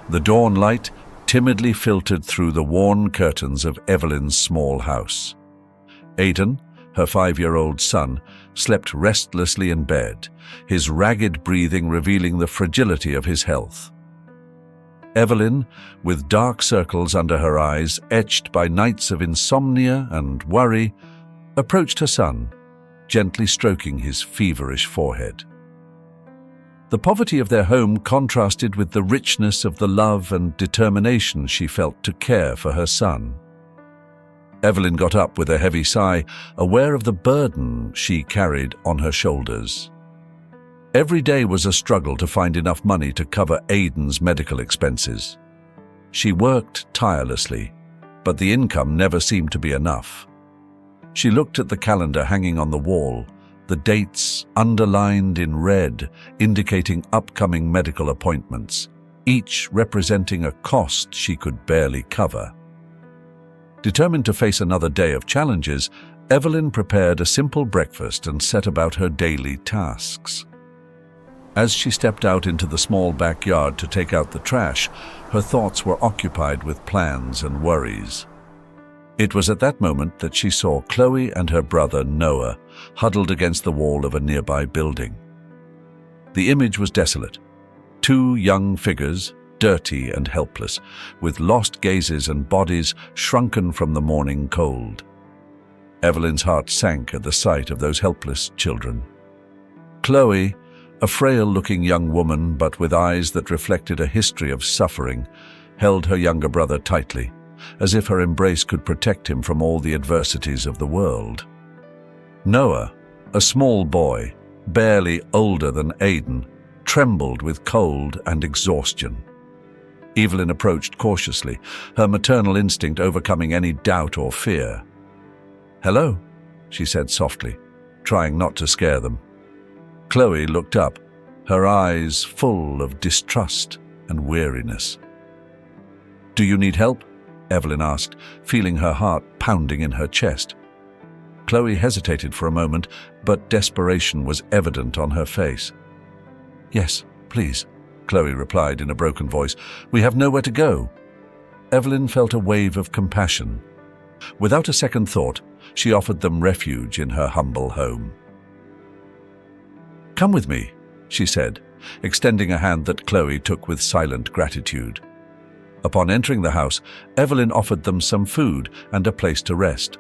The dawn light timidly filtered through the worn curtains of Evelyn's small house. Aidan, her 5-year-old son, slept restlessly in bed, his ragged breathing revealing the fragility of his health. Evelyn, with dark circles under her eyes etched by nights of insomnia and worry, approached her son, gently stroking his feverish forehead. The poverty of their home contrasted with the richness of the love and determination she felt to care for her son. Evelyn got up with a heavy sigh, aware of the burden she carried on her shoulders. Every day was a struggle to find enough money to cover Aidan's medical expenses. She worked tirelessly, but the income never seemed to be enough. She looked at the calendar hanging on the wall, the dates underlined in red, indicating upcoming medical appointments, each representing a cost she could barely cover. Determined to face another day of challenges, Evelyn prepared a simple breakfast and set about her daily tasks. As she stepped out into the small backyard to take out the trash, her thoughts were occupied with plans and worries. It was at that moment that she saw Chloe and her brother Noah huddled against the wall of a nearby building. The image was desolate. 2 young figures, dirty and helpless, with lost gazes and bodies shrunken from the morning cold. Evelyn's heart sank at the sight of those helpless children. Chloe, a frail-looking young woman but with eyes that reflected a history of suffering, held her younger brother tightly, as if her embrace could protect him from all the adversities of the world. Noah, a small boy, barely older than Aidan, trembled with cold and exhaustion. Evelyn approached cautiously, her maternal instinct overcoming any doubt or fear. "Hello," she said softly, trying not to scare them. Chloe looked up, her eyes full of distrust and weariness. "Do you need help?" Evelyn asked, feeling her heart pounding in her chest. Chloe hesitated for a moment, but desperation was evident on her face. "Yes, please," Chloe replied in a broken voice. "We have nowhere to go." Evelyn felt a wave of compassion. Without a second thought, she offered them refuge in her humble home. "Come with me," she said, extending a hand that Chloe took with silent gratitude. Upon entering the house, Evelyn offered them some food and a place to rest.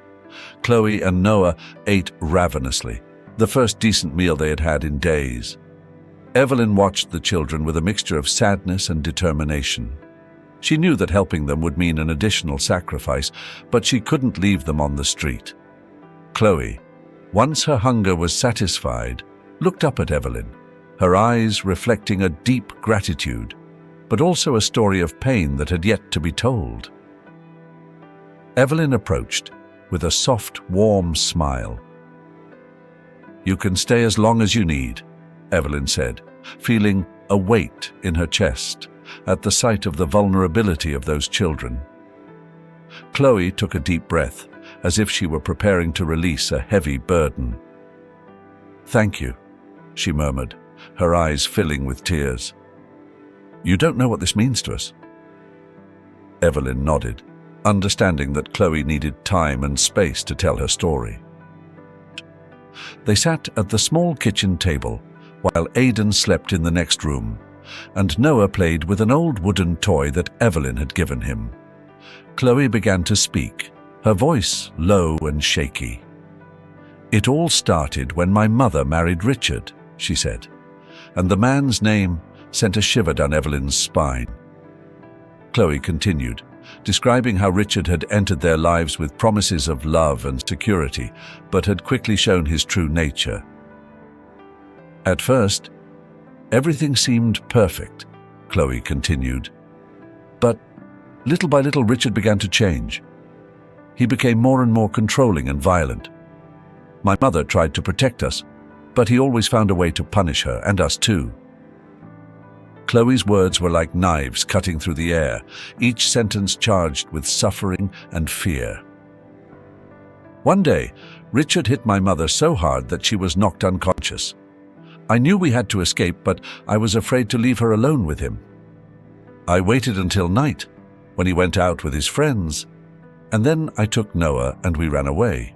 Chloe and Noah ate ravenously, the first decent meal they had had in days. Evelyn watched the children with a mixture of sadness and determination. She knew that helping them would mean an additional sacrifice, but she couldn't leave them on the street. Chloe, once her hunger was satisfied, looked up at Evelyn, her eyes reflecting a deep gratitude, but also a story of pain that had yet to be told. Evelyn approached with a soft, warm smile. "You can stay as long as you need," Evelyn said, feeling a weight in her chest at the sight of the vulnerability of those children. Chloe took a deep breath, as if she were preparing to release a heavy burden. "Thank you," she murmured, her eyes filling with tears. "You don't know what this means to us." Evelyn nodded, understanding that Chloe needed time and space to tell her story. They sat at the small kitchen table, while Aidan slept in the next room, and Noah played with an old wooden toy that Evelyn had given him. Chloe began to speak, her voice low and shaky. "It all started when my mother married Richard," she said, and the man's name sent a shiver down Evelyn's spine. Chloe continued, describing how Richard had entered their lives with promises of love and security, but had quickly shown his true nature. "At first, everything seemed perfect," Chloe continued. "But little by little Richard began to change. He became more and more controlling and violent. My mother tried to protect us, but he always found a way to punish her and us too." Chloe's words were like knives cutting through the air, each sentence charged with suffering and fear. "One day, Richard hit my mother so hard that she was knocked unconscious. I knew we had to escape, but I was afraid to leave her alone with him. I waited until night, when he went out with his friends, and then I took Noah and we ran away."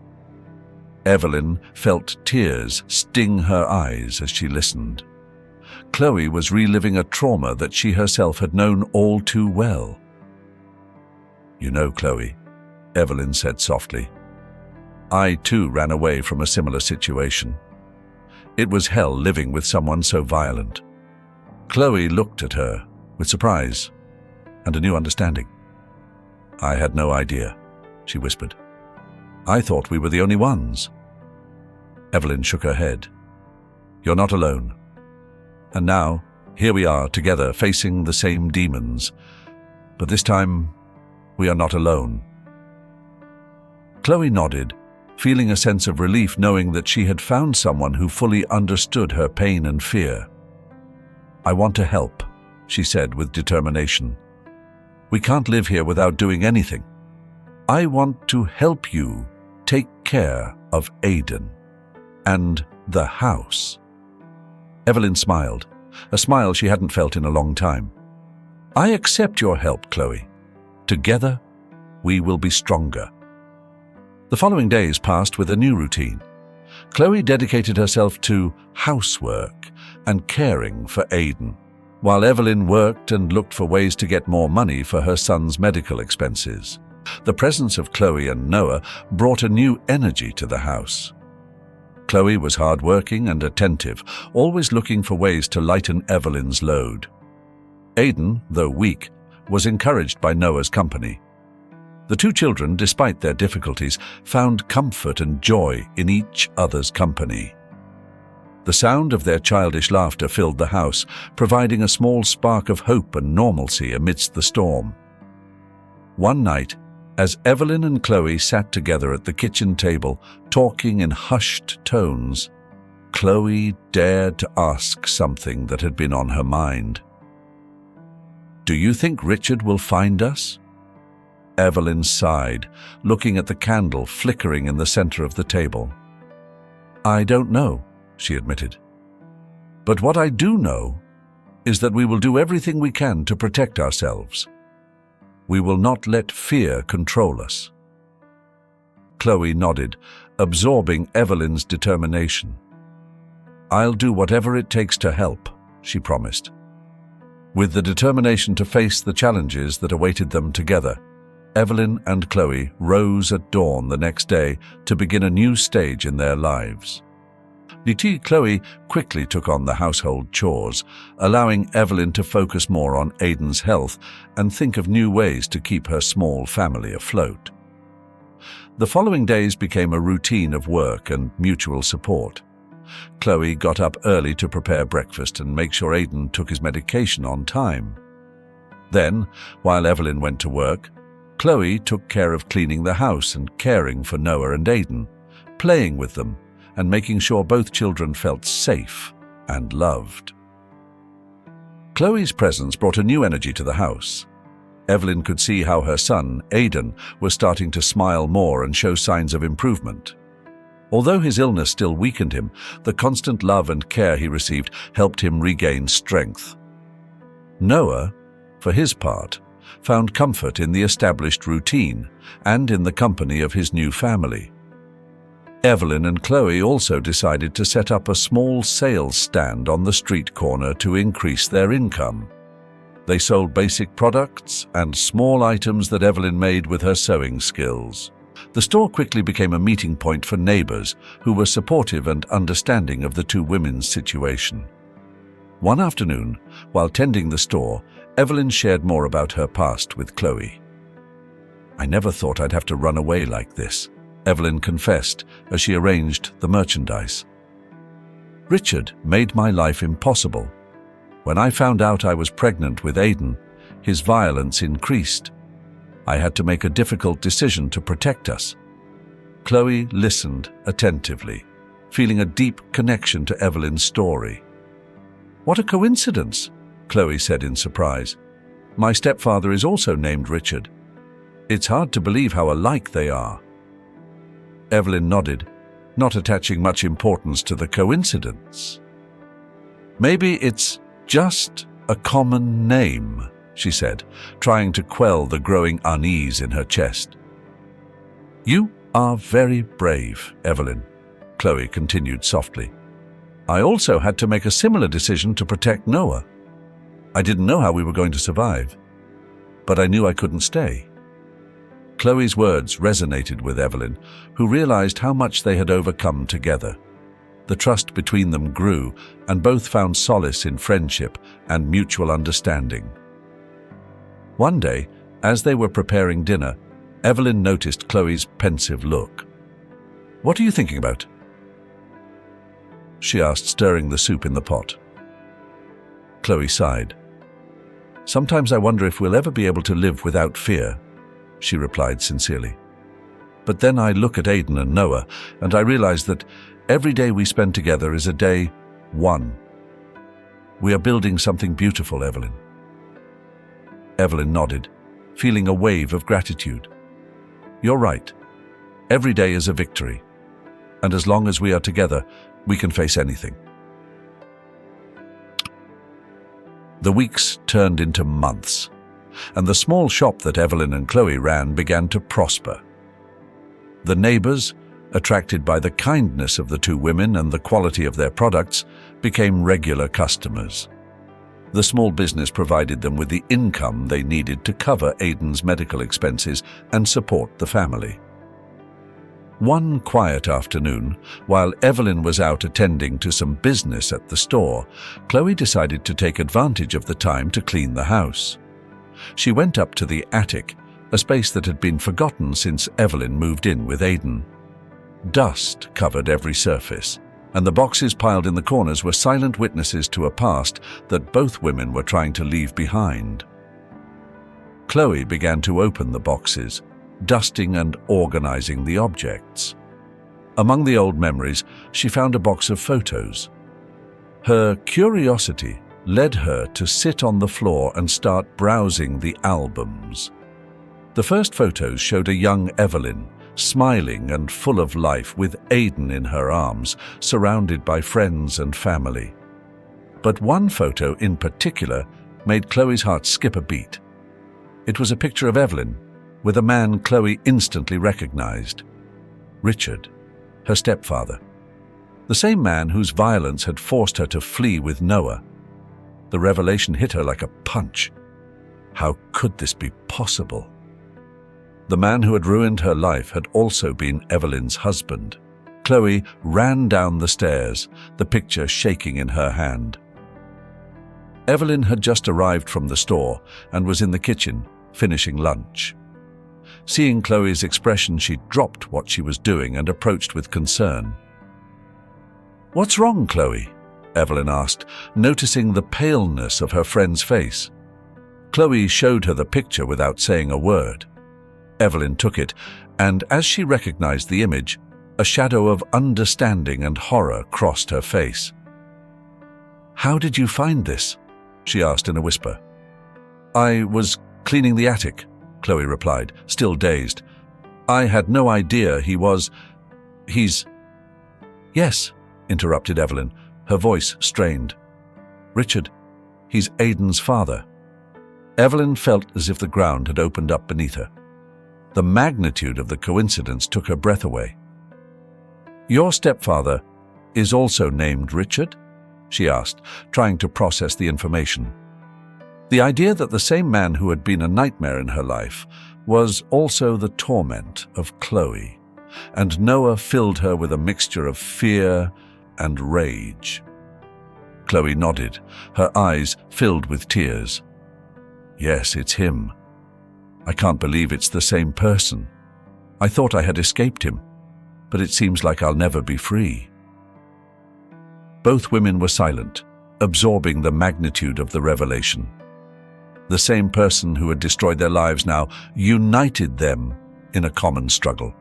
Evelyn felt tears sting her eyes as she listened. Chloe was reliving a trauma that she herself had known all too well. "You know, Chloe," Evelyn said softly, "I too ran away from a similar situation. It was hell living with someone so violent." Chloe looked at her with surprise and a new understanding. "I had no idea," she whispered. "I thought we were the only ones." Evelyn shook her head. "You're not alone. And now, here we are together facing the same demons. But this time, we are not alone." Chloe nodded, feeling a sense of relief knowing that she had found someone who fully understood her pain and fear. "I want to help," she said with determination. "We can't live here without doing anything. I want to help you take care of Aiden and the house." Evelyn smiled, a smile she hadn't felt in a long time. "I accept your help, Chloe. Together, we will be stronger." The following days passed with a new routine. Chloe dedicated herself to housework and caring for Aiden, while Evelyn worked and looked for ways to get more money for her son's medical expenses. The presence of Chloe and Noah brought a new energy to the house. Chloe was hardworking and attentive, always looking for ways to lighten Evelyn's load. Aiden, though weak, was encouraged by Noah's company. The two children, despite their difficulties, found comfort and joy in each other's company. The sound of their childish laughter filled the house, providing a small spark of hope and normalcy amidst the storm. One night, as Evelyn and Chloe sat together at the kitchen table, talking in hushed tones, Chloe dared to ask something that had been on her mind. "Do you think Richard will find us?" Evelyn sighed, looking at the candle flickering in the center of the table. "I don't know," she admitted. "But what I do know is that we will do everything we can to protect ourselves. We will not let fear control us." Chloe nodded, absorbing Evelyn's determination. "I'll do whatever it takes to help," she promised. With the determination to face the challenges that awaited them together, Evelyn and Chloe rose at dawn the next day to begin a new stage in their lives. Chloe quickly took on the household chores, allowing Evelyn to focus more on Aiden's health and think of new ways to keep her small family afloat. The following days became a routine of work and mutual support. Chloe got up early to prepare breakfast and make sure Aiden took his medication on time. Then, while Evelyn went to work, Chloe took care of cleaning the house and caring for Noah and Aiden, playing with them and making sure both children felt safe and loved. Chloe's presence brought a new energy to the house. Evelyn could see how her son, Aiden, was starting to smile more and show signs of improvement. Although his illness still weakened him, the constant love and care he received helped him regain strength. Noah, for his part, found comfort in the established routine and in the company of his new family. Evelyn and Chloe also decided to set up a small sales stand on the street corner to increase their income. They sold basic products and small items that Evelyn made with her sewing skills. The store quickly became a meeting point for neighbors who were supportive and understanding of the two women's situation. One afternoon, while tending the store, Evelyn shared more about her past with Chloe. "I never thought I'd have to run away like this," Evelyn confessed as she arranged the merchandise. "Richard made my life impossible. When I found out I was pregnant with Aiden, his violence increased. I had to make a difficult decision to protect us." Chloe listened attentively, feeling a deep connection to Evelyn's story. "What a coincidence," Chloe said in surprise. "My stepfather is also named Richard. It's hard to believe how alike they are." Evelyn nodded, not attaching much importance to the coincidence. "Maybe it's just a common name," she said, trying to quell the growing unease in her chest. "You are very brave, Evelyn," Chloe continued softly. "I also had to make a similar decision to protect Noah. I didn't know how we were going to survive, but I knew I couldn't stay." Chloe's words resonated with Evelyn, who realized how much they had overcome together. The trust between them grew, and both found solace in friendship and mutual understanding. One day, as they were preparing dinner, Evelyn noticed Chloe's pensive look. "What are you thinking about?" she asked, stirring the soup in the pot. Chloe sighed. "Sometimes I wonder if we'll ever be able to live without fear," she replied sincerely. "But then I look at Aiden and Noah, and I realize that every day we spend together is a day one. We are building something beautiful, Evelyn." Evelyn nodded, feeling a wave of gratitude. "You're right. Every day is a victory. And as long as we are together, we can face anything." The weeks turned into months, and the small shop that Evelyn and Chloe ran began to prosper. The neighbors, attracted by the kindness of the two women and the quality of their products, became regular customers. The small business provided them with the income they needed to cover Aiden's medical expenses and support the family. One quiet afternoon, while Evelyn was out attending to some business at the store, Chloe decided to take advantage of the time to clean the house. She went up to the attic, a space that had been forgotten since Evelyn moved in with Aiden. Dust covered every surface, and the boxes piled in the corners were silent witnesses to a past that both women were trying to leave behind. Chloe began to open the boxes, dusting and organizing the objects. Among the old memories, she found a box of photos. Her curiosity led her to sit on the floor and start browsing the albums. The first photos showed a young Evelyn, smiling and full of life, with Aiden in her arms, surrounded by friends and family. But one photo in particular made Chloe's heart skip a beat. It was a picture of Evelyn with a man Chloe instantly recognized: Richard, her stepfather. The same man whose violence had forced her to flee with Noah. The revelation hit her like a punch. How could this be possible? The man who had ruined her life had also been Evelyn's husband. Chloe ran down the stairs, the picture shaking in her hand. Evelyn had just arrived from the store and was in the kitchen, finishing lunch. Seeing Chloe's expression, she dropped what she was doing and approached with concern. "What's wrong, Chloe?" Evelyn asked, noticing the paleness of her friend's face. Chloe showed her the picture without saying a word. Evelyn took it, and as she recognized the image, a shadow of understanding and horror crossed her face. "How did you find this?" she asked in a whisper. "I was cleaning the attic," Chloe replied, still dazed. "I had no idea he's—" "Yes," interrupted Evelyn, her voice strained. "Richard, he's Aiden's father." Evelyn felt as if the ground had opened up beneath her. The magnitude of the coincidence took her breath away. "Your stepfather is also named Richard?" she asked, trying to process the information. The idea that the same man who had been a nightmare in her life was also the torment of Chloe, and Noah filled her with a mixture of fear and rage. Chloe nodded, her eyes filled with tears. "Yes, it's him. I can't believe it's the same person. I thought I had escaped him, but it seems like I'll never be free." Both women were silent, absorbing the magnitude of the revelation. The same person who had destroyed their lives now united them in a common struggle.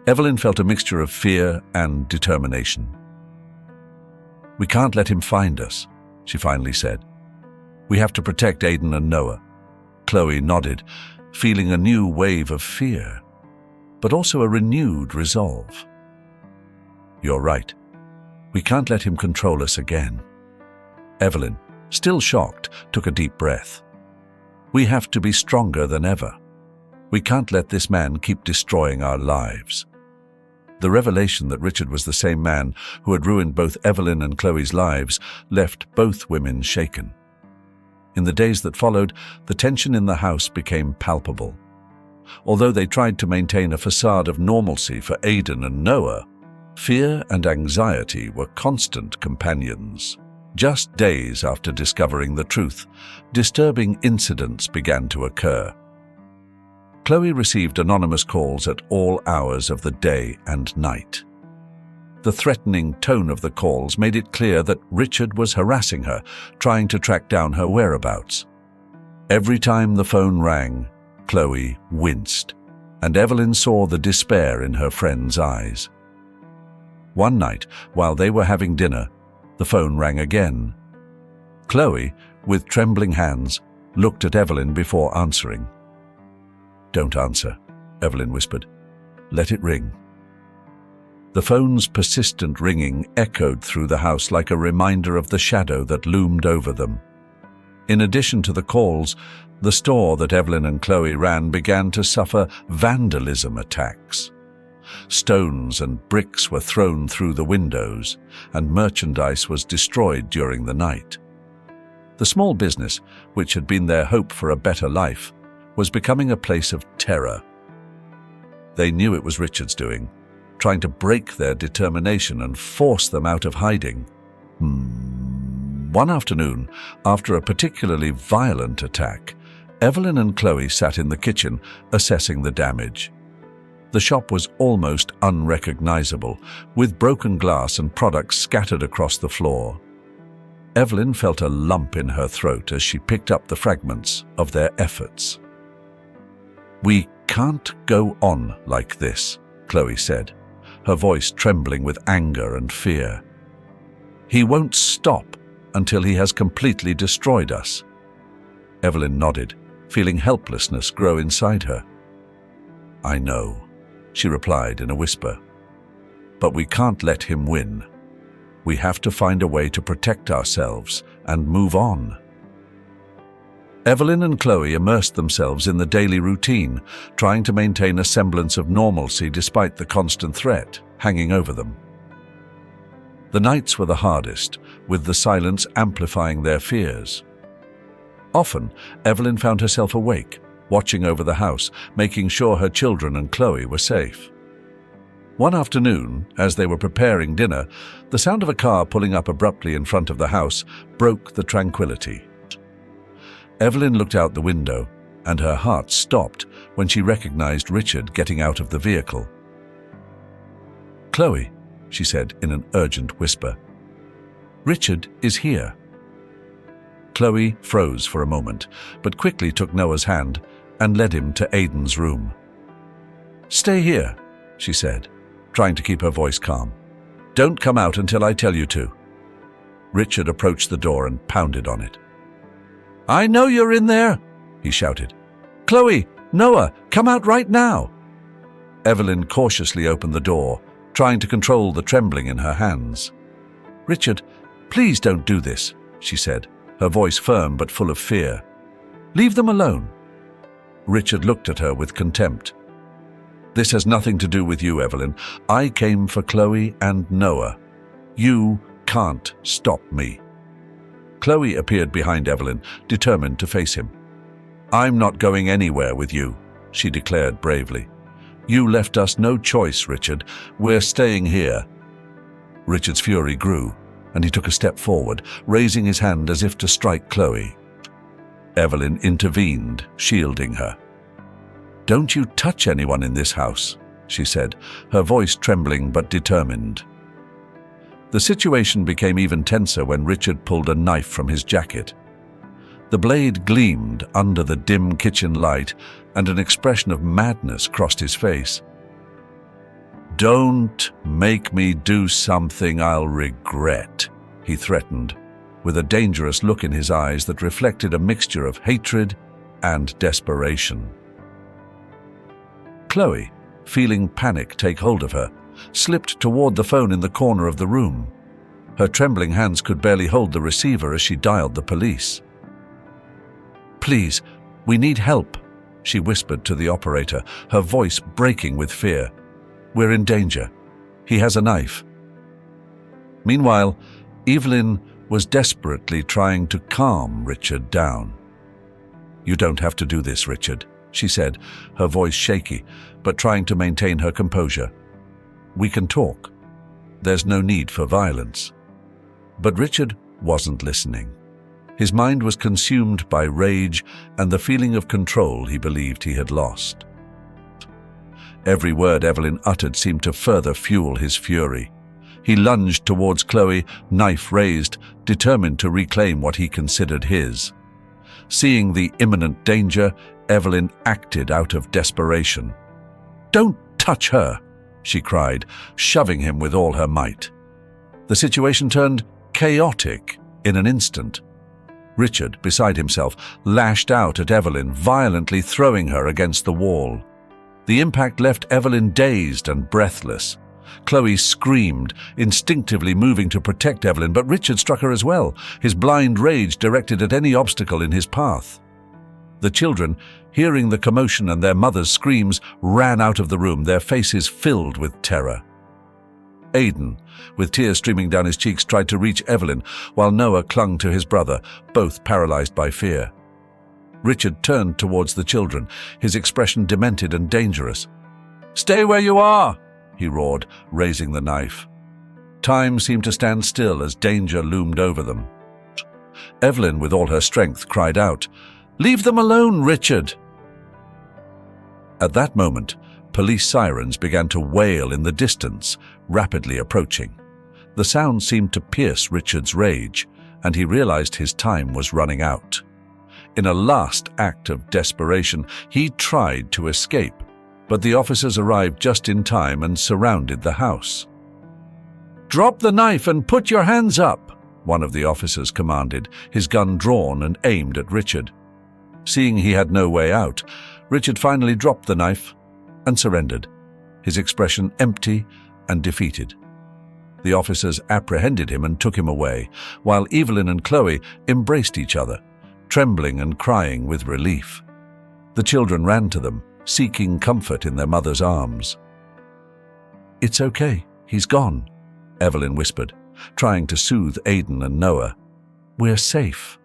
Evelyn felt a mixture of fear and determination. "We can't let him find us," she finally said. "We have to protect Aiden and Noah." Chloe nodded, feeling a new wave of fear, but also a renewed resolve. "You're right. We can't let him control us again." Evelyn, still shocked, took a deep breath. We have to be stronger than ever. We can't let this man keep destroying our lives. The revelation that Richard was the same man who had ruined both Evelyn and Chloe's lives left both women shaken. In the days that followed, the tension in the house became palpable. Although they tried to maintain a facade of normalcy for Aidan and Noah, fear and anxiety were constant companions. Just days after discovering the truth, disturbing incidents began to occur. Chloe received anonymous calls at all hours of the day and night. The threatening tone of the calls made it clear that Richard was harassing her, trying to track down her whereabouts. Every time the phone rang, Chloe winced, and Evelyn saw the despair in her friend's eyes. One night, while they were having dinner, the phone rang again. Chloe, with trembling hands, looked at Evelyn before answering. "Don't answer," Evelyn whispered. "Let it ring." The phone's persistent ringing echoed through the house like a reminder of the shadow that loomed over them. In addition to the calls, the store that Evelyn and Chloe ran began to suffer vandalism attacks. Stones and bricks were thrown through the windows, and merchandise was destroyed during the night. The small business, which had been their hope for a better life, was becoming a place of terror. They knew it was Richard's doing, trying to break their determination and force them out of hiding. One afternoon, after a particularly violent attack, Evelyn and Chloe sat in the kitchen, assessing the damage. The shop was almost unrecognizable, with broken glass and products scattered across the floor. Evelyn felt a lump in her throat as she picked up the fragments of their efforts. "We can't go on like this," Chloe said, her voice trembling with anger and fear. "He won't stop until he has completely destroyed us." Evelyn nodded, feeling helplessness grow inside her. "I know," she replied in a whisper. "But we can't let him win. We have to find a way to protect ourselves and move on." Evelyn and Chloe immersed themselves in the daily routine, trying to maintain a semblance of normalcy despite the constant threat hanging over them. The nights were the hardest, with the silence amplifying their fears. Often, Evelyn found herself awake, watching over the house, making sure her children and Chloe were safe. One afternoon, as they were preparing dinner, the sound of a car pulling up abruptly in front of the house broke the tranquility. Evelyn looked out the window, and her heart stopped when she recognized Richard getting out of the vehicle. "Chloe," she said in an urgent whisper, "Richard is here." Chloe froze for a moment, but quickly took Noah's hand and led him to Aidan's room. "Stay here," she said, trying to keep her voice calm. "Don't come out until I tell you to." Richard approached the door and pounded on it. "I know you're in there," he shouted. "Chloe, Noah, come out right now." Evelyn cautiously opened the door, trying to control the trembling in her hands. "Richard, please don't do this," she said, her voice firm but full of fear. "Leave them alone." Richard looked at her with contempt. "This has nothing to do with you, Evelyn. I came for Chloe and Noah. You can't stop me." Chloe appeared behind Evelyn, determined to face him. "I'm not going anywhere with you," she declared bravely. "You left us no choice, Richard. We're staying here." Richard's fury grew, and he took a step forward, raising his hand as if to strike Chloe. Evelyn intervened, shielding her. "Don't you touch anyone in this house," she said, her voice trembling but determined. The situation became even tenser when Richard pulled a knife from his jacket. The blade gleamed under the dim kitchen light, and an expression of madness crossed his face. "Don't make me do something I'll regret," he threatened, with a dangerous look in his eyes that reflected a mixture of hatred and desperation. Chloe, feeling panic take hold of her, slipped toward the phone in the corner of the room. Her trembling hands could barely hold the receiver as she dialed the police. "Please, we need help," she whispered to the operator, her voice breaking with fear. "We're in danger. He has a knife." Meanwhile, Evelyn was desperately trying to calm Richard down. "You don't have to do this, Richard," she said, her voice shaky, but trying to maintain her composure. "We can talk. There's no need for violence." But Richard wasn't listening. His mind was consumed by rage and the feeling of control he believed he had lost. Every word Evelyn uttered seemed to further fuel his fury. He lunged towards Chloe, knife raised, determined to reclaim what he considered his. Seeing the imminent danger, Evelyn acted out of desperation. "Don't touch her!" she cried, shoving him with all her might. The situation turned chaotic in an instant. Richard, beside himself, lashed out at Evelyn, violently throwing her against the wall. The impact left Evelyn dazed and breathless. Chloe screamed, instinctively moving to protect Evelyn, but Richard struck her as well, his blind rage directed at any obstacle in his path. The children, hearing the commotion and their mother's screams, ran out of the room, their faces filled with terror. Aidan, with tears streaming down his cheeks, tried to reach Evelyn, while Noah clung to his brother, both paralyzed by fear. Richard turned towards the children, his expression demented and dangerous. "Stay where you are!" he roared, raising the knife. Time seemed to stand still as danger loomed over them. Evelyn, with all her strength, cried out, "Leave them alone, Richard!" At that moment, police sirens began to wail in the distance, rapidly approaching. The sound seemed to pierce Richard's rage, and he realized his time was running out. In a last act of desperation, he tried to escape, but the officers arrived just in time and surrounded the house. "Drop the knife and put your hands up," one of the officers commanded, his gun drawn and aimed at Richard. Seeing he had no way out, Richard finally dropped the knife and surrendered, his expression empty and defeated. The officers apprehended him and took him away, while Evelyn and Chloe embraced each other, trembling and crying with relief. The children ran to them, seeking comfort in their mother's arms. "It's okay, he's gone," Evelyn whispered, trying to soothe Aidan and Noah. "We're safe."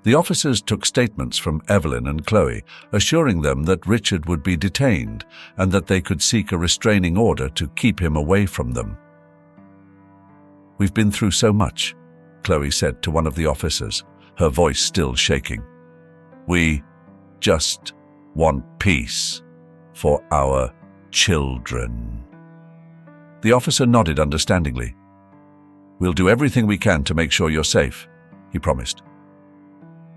The officers took statements from Evelyn and Chloe, assuring them that Richard would be detained and that they could seek a restraining order to keep him away from them. "We've been through so much," Chloe said to one of the officers, her voice still shaking. "We just want peace for our children." The officer nodded understandingly. "We'll do everything we can to make sure you're safe," he promised.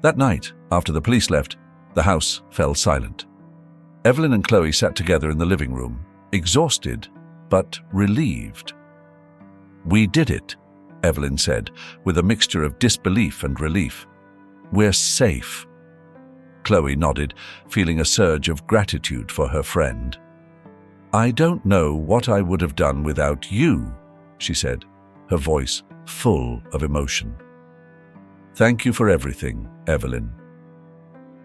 That night, after the police left, the house fell silent. Evelyn and Chloe sat together in the living room, exhausted but relieved. "We did it," Evelyn said, with a mixture of disbelief and relief. "We're safe." Chloe nodded, feeling a surge of gratitude for her friend. "I don't know what I would have done without you," she said, her voice full of emotion. "Thank you for everything, Evelyn."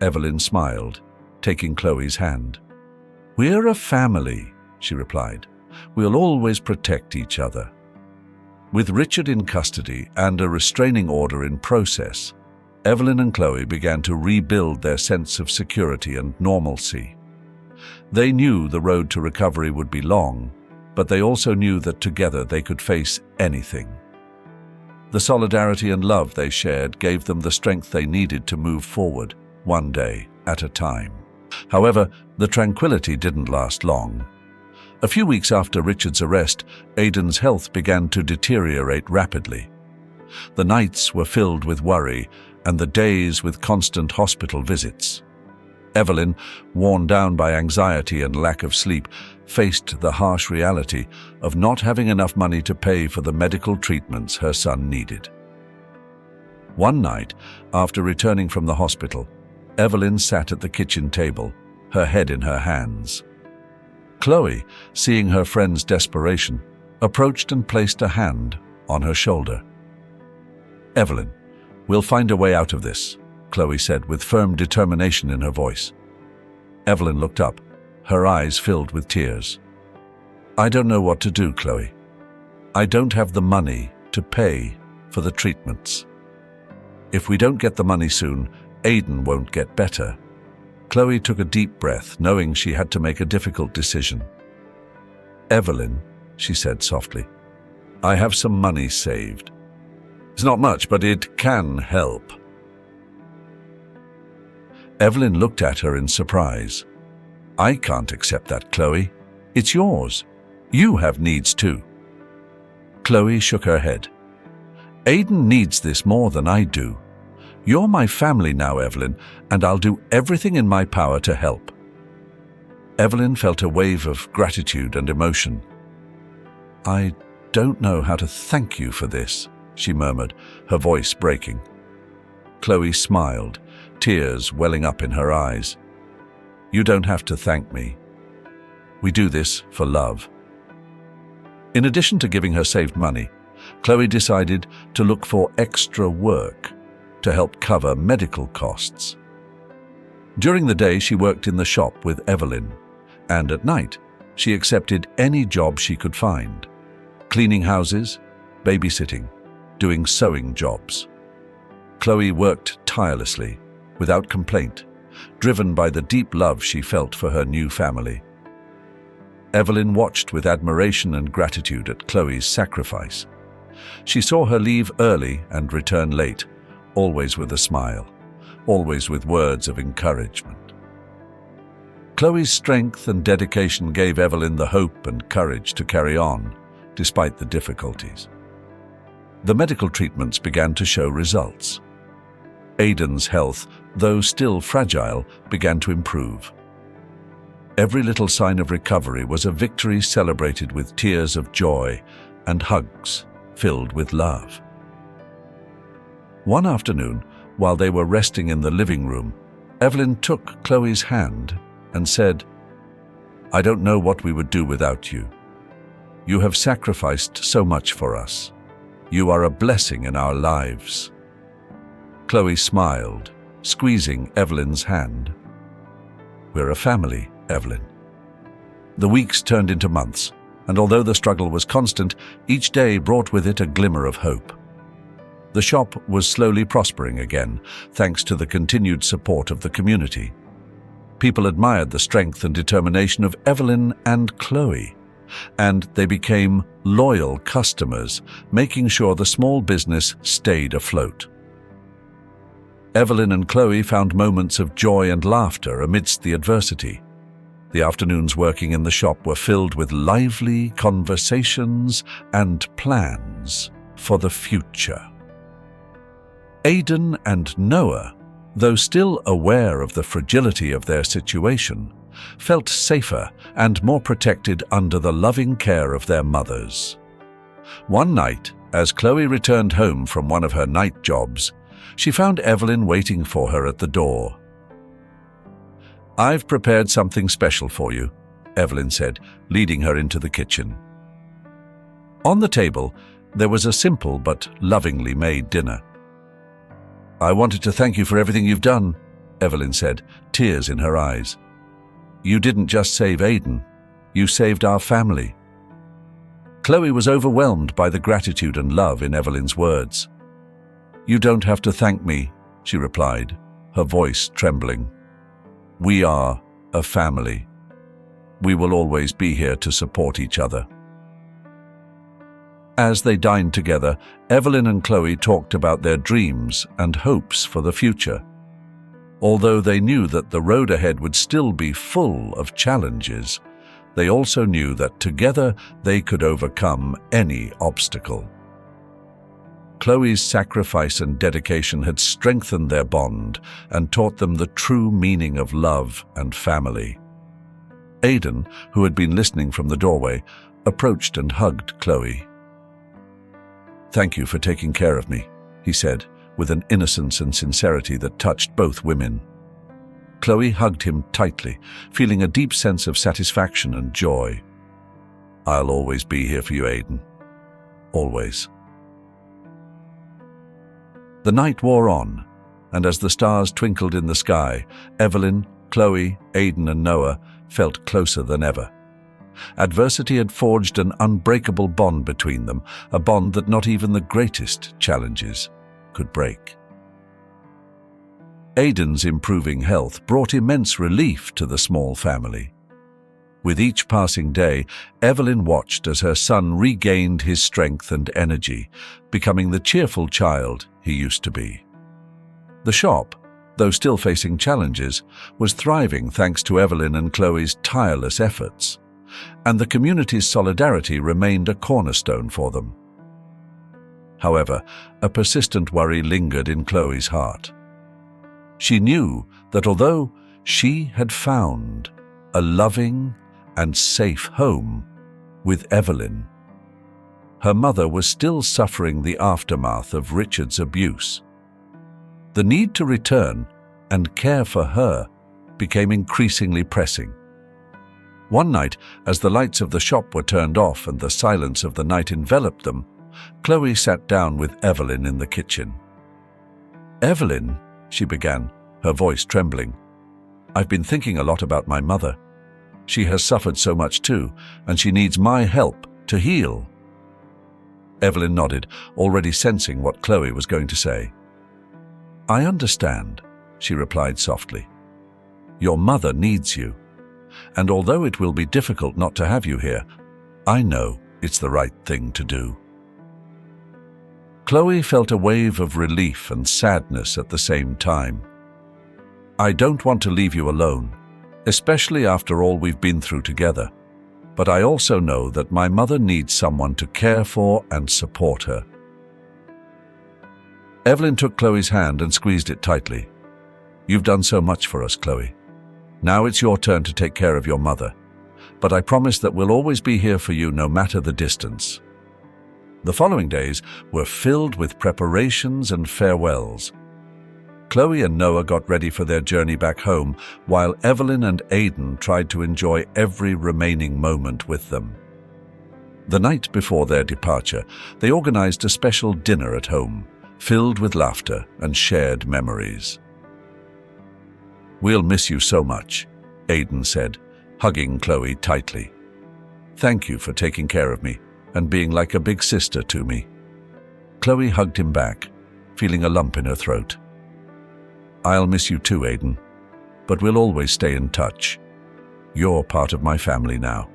Evelyn smiled, taking Chloe's hand. "We're a family," she replied. "We'll always protect each other." With Richard in custody and a restraining order in process, Evelyn and Chloe began to rebuild their sense of security and normalcy. They knew the road to recovery would be long, but they also knew that together they could face anything. The solidarity and love they shared gave them the strength they needed to move forward, one day at a time. However, the tranquility didn't last long. A few weeks after Richard's arrest, Aidan's health began to deteriorate rapidly. The nights were filled with worry, and the days with constant hospital visits. Evelyn, worn down by anxiety and lack of sleep, faced the harsh reality of not having enough money to pay for the medical treatments her son needed. One night, after returning from the hospital, Evelyn sat at the kitchen table, her head in her hands. Chloe, seeing her friend's desperation, approached and placed a hand on her shoulder. "Evelyn, we'll find a way out of this," Chloe said with firm determination in her voice. Evelyn looked up, her eyes filled with tears. "I don't know what to do, Chloe. I don't have the money to pay for the treatments. If we don't get the money soon, Aiden won't get better." Chloe took a deep breath, knowing she had to make a difficult decision. "Evelyn," she said softly, "I have some money saved. It's not much, but it can help." Evelyn looked at her in surprise. "I can't accept that, Chloe. It's yours. You have needs too." Chloe shook her head. "Aiden needs this more than I do. You're my family now, Evelyn, and I'll do everything in my power to help." Evelyn felt a wave of gratitude and emotion. "I don't know how to thank you for this," she murmured, her voice breaking. Chloe smiled, tears welling up in her eyes. "You don't have to thank me. We do this for love." In addition to giving her saved money, Chloe decided to look for extra work to help cover medical costs. During the day, she worked in the shop with Evelyn, and at night, she accepted any job she could find: cleaning houses, babysitting, doing sewing jobs. Chloe worked tirelessly, without complaint, driven by the deep love she felt for her new family. Evelyn watched with admiration and gratitude at Chloe's sacrifice. She saw her leave early and return late, always with a smile, always with words of encouragement. Chloe's strength and dedication gave Evelyn the hope and courage to carry on, despite the difficulties. The medical treatments began to show results. Aiden's health, though still fragile, began to improve. Every little sign of recovery was a victory celebrated with tears of joy and hugs filled with love. One afternoon, while they were resting in the living room, Evelyn took Chloe's hand and said, "I don't know what we would do without you. You have sacrificed so much for us. You are a blessing in our lives." Chloe smiled, squeezing Evelyn's hand. "We're a family, Evelyn." The weeks turned into months, and although the struggle was constant, each day brought with it a glimmer of hope. The shop was slowly prospering again, thanks to the continued support of the community. People admired the strength and determination of Evelyn and Chloe, and they became loyal customers, making sure the small business stayed afloat. Evelyn and Chloe found moments of joy and laughter amidst the adversity. The afternoons working in the shop were filled with lively conversations and plans for the future. Aiden and Noah, though still aware of the fragility of their situation, felt safer and more protected under the loving care of their mothers. One night, as Chloe returned home from one of her night jobs, she found Evelyn waiting for her at the door. "I've prepared something special for you," Evelyn said, leading her into the kitchen. On the table, there was a simple but lovingly made dinner. "I wanted to thank you for everything you've done," Evelyn said, tears in her eyes. "You didn't just save Aiden, you saved our family." Chloe was overwhelmed by the gratitude and love in Evelyn's words. "You don't have to thank me," she replied, her voice trembling. "We are a family. We will always be here to support each other." As they dined together, Evelyn and Chloe talked about their dreams and hopes for the future. Although they knew that the road ahead would still be full of challenges, they also knew that together they could overcome any obstacle. Chloe's sacrifice and dedication had strengthened their bond and taught them the true meaning of love and family. Aiden, who had been listening from the doorway, approached and hugged Chloe. "Thank you for taking care of me," he said, with an innocence and sincerity that touched both women. Chloe hugged him tightly, feeling a deep sense of satisfaction and joy. "I'll always be here for you, Aiden. Always." The night wore on, and as the stars twinkled in the sky, Evelyn, Chloe, Aidan, and Noah felt closer than ever. Adversity had forged an unbreakable bond between them, a bond that not even the greatest challenges could break. Aidan's improving health brought immense relief to the small family. With each passing day, Evelyn watched as her son regained his strength and energy, becoming the cheerful child he used to be. The shop, though still facing challenges, was thriving thanks to Evelyn and Chloe's tireless efforts, and the community's solidarity remained a cornerstone for them. However, a persistent worry lingered in Chloe's heart. She knew that although she had found a loving and safe home with Evelyn, her mother was still suffering the aftermath of Richard's abuse. The need to return and care for her became increasingly pressing. One night, as the lights of the shop were turned off and the silence of the night enveloped them, Chloe sat down with Evelyn in the kitchen. "Evelyn," she began, her voice trembling, "I've been thinking a lot about my mother. She has suffered so much too, and she needs my help to heal." Evelyn nodded, already sensing what Chloe was going to say. "I understand," she replied softly. "Your mother needs you, and although it will be difficult not to have you here, I know it's the right thing to do." Chloe felt a wave of relief and sadness at the same time. "I don't want to leave you alone, especially after all we've been through together, but I also know that my mother needs someone to care for and support her." Evelyn took Chloe's hand and squeezed it tightly. "You've done so much for us, Chloe. Now it's your turn to take care of your mother, but I promise that we'll always be here for you no matter the distance." The following days were filled with preparations and farewells. Chloe and Noah got ready for their journey back home, while Evelyn and Aidan tried to enjoy every remaining moment with them. The night before their departure, they organized a special dinner at home, filled with laughter and shared memories. "We'll miss you so much," Aidan said, hugging Chloe tightly. "Thank you for taking care of me and being like a big sister to me." Chloe hugged him back, feeling a lump in her throat. "I'll miss you too, Aidan, but we'll always stay in touch. You're part of my family now."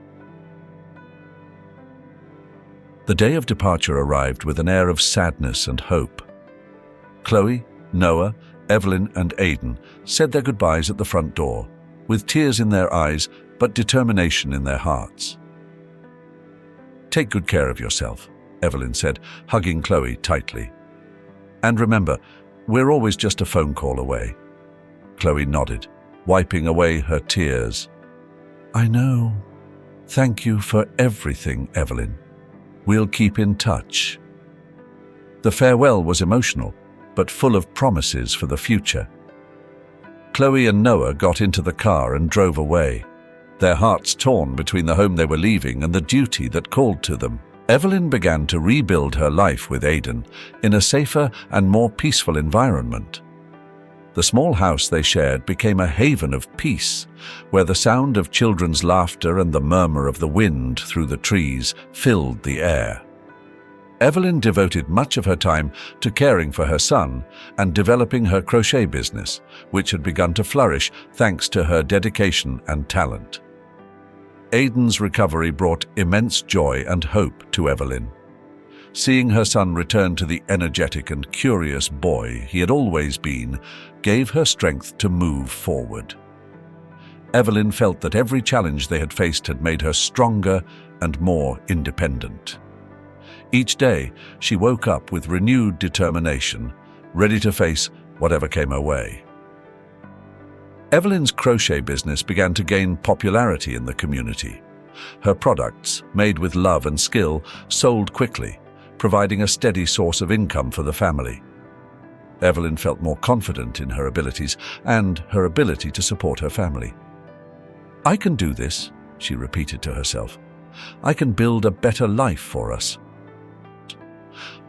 The day of departure arrived with an air of sadness and hope. Chloe, Noah, Evelyn, and Aidan said their goodbyes at the front door, with tears in their eyes but determination in their hearts. "Take good care of yourself," Evelyn said, hugging Chloe tightly. "And remember, we're always just a phone call away." Chloe nodded, wiping away her tears. "I know. Thank you for everything, Evelyn. We'll keep in touch." The farewell was emotional, but full of promises for the future. Chloe and Noah got into the car and drove away, their hearts torn between the home they were leaving and the duty that called to them. Evelyn began to rebuild her life with Aidan in a safer and more peaceful environment. The small house they shared became a haven of peace, where the sound of children's laughter and the murmur of the wind through the trees filled the air. Evelyn devoted much of her time to caring for her son and developing her crochet business, which had begun to flourish thanks to her dedication and talent. Aidan's recovery brought immense joy and hope to Evelyn. Seeing her son return to the energetic and curious boy he had always been gave her strength to move forward. Evelyn felt that every challenge they had faced had made her stronger and more independent. Each day, she woke up with renewed determination, ready to face whatever came her way. Evelyn's crochet business began to gain popularity in the community. Her products, made with love and skill, sold quickly, providing a steady source of income for the family. Evelyn felt more confident in her abilities and her ability to support her family. "I can do this," she repeated to herself. "I can build a better life for us."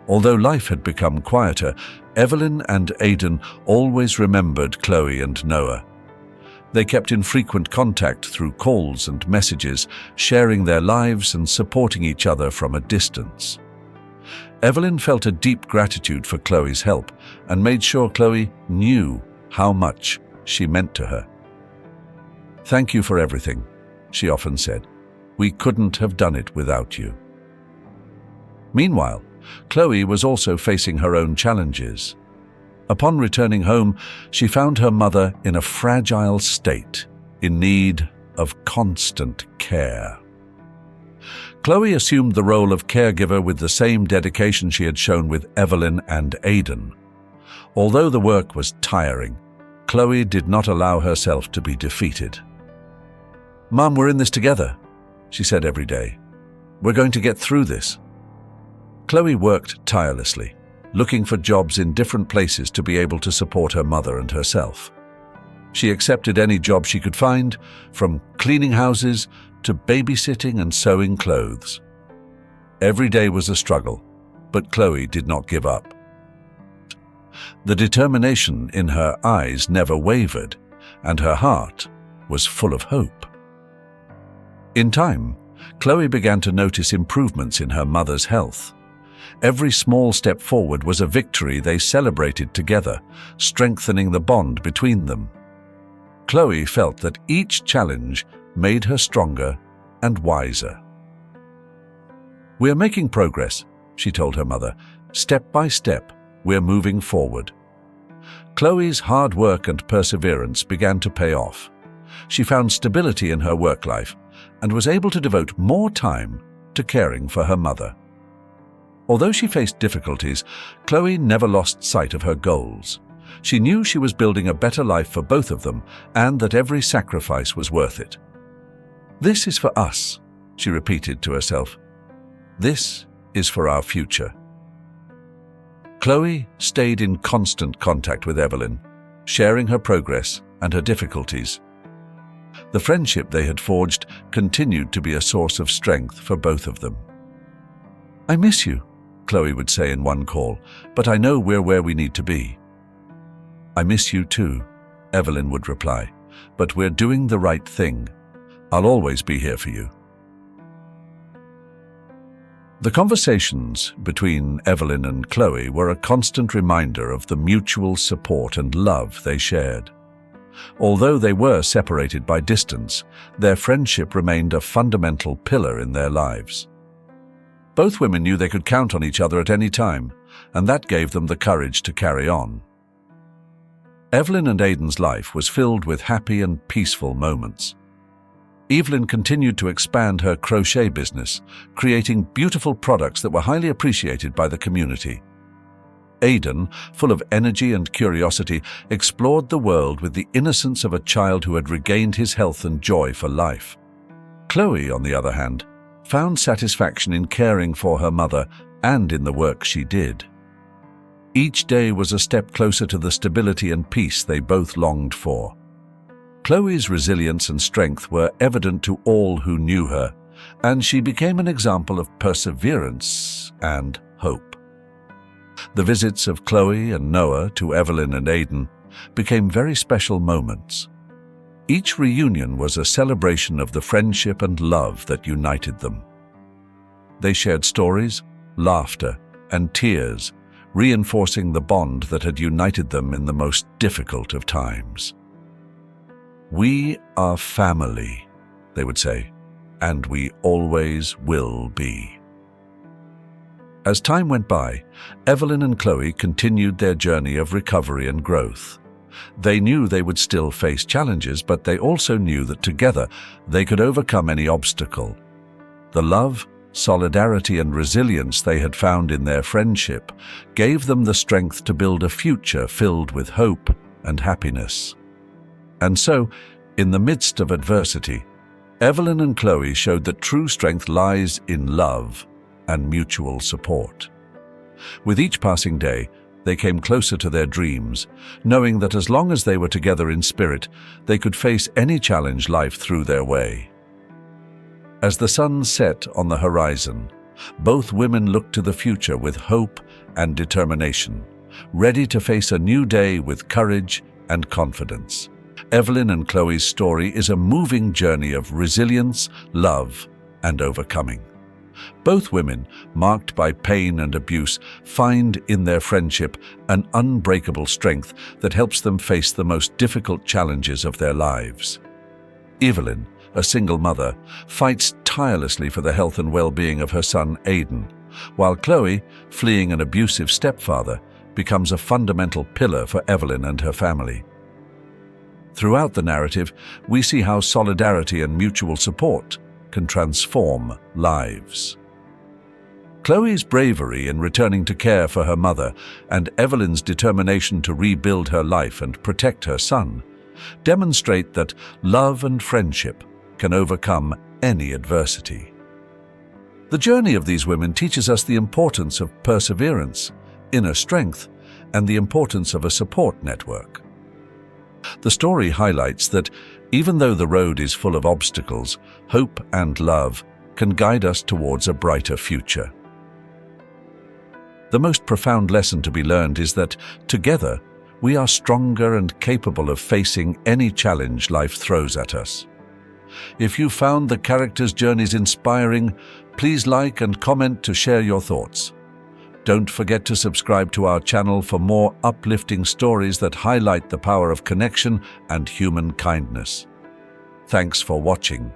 Although life had become quieter, Evelyn and Aidan always remembered Chloe and Noah. They kept in frequent contact through calls and messages, sharing their lives and supporting each other from a distance. Evelyn felt a deep gratitude for Chloe's help and made sure Chloe knew how much she meant to her. "Thank you for everything," she often said. "We couldn't have done it without you." Meanwhile, Chloe was also facing her own challenges. Upon returning home, she found her mother in a fragile state, in need of constant care. Chloe assumed the role of caregiver with the same dedication she had shown with Evelyn and Aidan. Although the work was tiring, Chloe did not allow herself to be defeated. "Mum, we're in this together," she said every day. "We're going to get through this." Chloe worked tirelessly, looking for jobs in different places to be able to support her mother and herself. She accepted any job she could find, from cleaning houses to babysitting and sewing clothes. Every day was a struggle, but Chloe did not give up. The determination in her eyes never wavered, and her heart was full of hope. In time, Chloe began to notice improvements in her mother's health. Every small step forward was a victory they celebrated together, strengthening the bond between them. Chloe felt that each challenge made her stronger and wiser. "We're making progress," she told her mother. "Step by step, we're moving forward." Chloe's hard work and perseverance began to pay off. She found stability in her work life and was able to devote more time to caring for her mother. Although she faced difficulties, Chloe never lost sight of her goals. She knew she was building a better life for both of them and that every sacrifice was worth it. "This is for us," she repeated to herself. "This is for our future." Chloe stayed in constant contact with Evelyn, sharing her progress and her difficulties. The friendship they had forged continued to be a source of strength for both of them. "I miss you," Chloe would say in one call, "but I know we're where we need to be." "I miss you too," Evelyn would reply, "but we're doing the right thing. I'll always be here for you." The conversations between Evelyn and Chloe were a constant reminder of the mutual support and love they shared. Although they were separated by distance, their friendship remained a fundamental pillar in their lives. Both women knew they could count on each other at any time, and that gave them the courage to carry on. Evelyn and Aidan's life was filled with happy and peaceful moments. Evelyn continued to expand her crochet business, creating beautiful products that were highly appreciated by the community. Aidan, full of energy and curiosity, explored the world with the innocence of a child who had regained his health and joy for life. Chloe, on the other hand, found satisfaction in caring for her mother and in the work she did. Each day was a step closer to the stability and peace they both longed for. Chloe's resilience and strength were evident to all who knew her, and she became an example of perseverance and hope. The visits of Chloe and Noah to Evelyn and Aidan became very special moments. Each reunion was a celebration of the friendship and love that united them. They shared stories, laughter, and tears, reinforcing the bond that had united them in the most difficult of times. "We are family," they would say, "and we always will be." As time went by, Evelyn and Chloe continued their journey of recovery and growth. They knew they would still face challenges, but they also knew that together they could overcome any obstacle. The love, solidarity, and resilience they had found in their friendship gave them the strength to build a future filled with hope and happiness. And so, in the midst of adversity, Evelyn and Chloe showed that true strength lies in love and mutual support. With each passing day, they came closer to their dreams, knowing that as long as they were together in spirit, they could face any challenge life threw their way. As the sun set on the horizon, both women looked to the future with hope and determination, ready to face a new day with courage and confidence. Evelyn and Chloe's story is a moving journey of resilience, love, and overcoming. Both women, marked by pain and abuse, find in their friendship an unbreakable strength that helps them face the most difficult challenges of their lives. Evelyn, a single mother, fights tirelessly for the health and well-being of her son Aidan, while Chloe, fleeing an abusive stepfather, becomes a fundamental pillar for Evelyn and her family. Throughout the narrative, we see how solidarity and mutual support can transform lives. Chloe's bravery in returning to care for her mother and Evelyn's determination to rebuild her life and protect her son demonstrate that love and friendship can overcome any adversity. The journey of these women teaches us the importance of perseverance, inner strength, and the importance of a support network. The story highlights that even though the road is full of obstacles, hope and love can guide us towards a brighter future. The most profound lesson to be learned is that, together, we are stronger and capable of facing any challenge life throws at us. If you found the characters' journeys inspiring, please like and comment to share your thoughts. Don't forget to subscribe to our channel for more uplifting stories that highlight the power of connection and human kindness. Thanks for watching.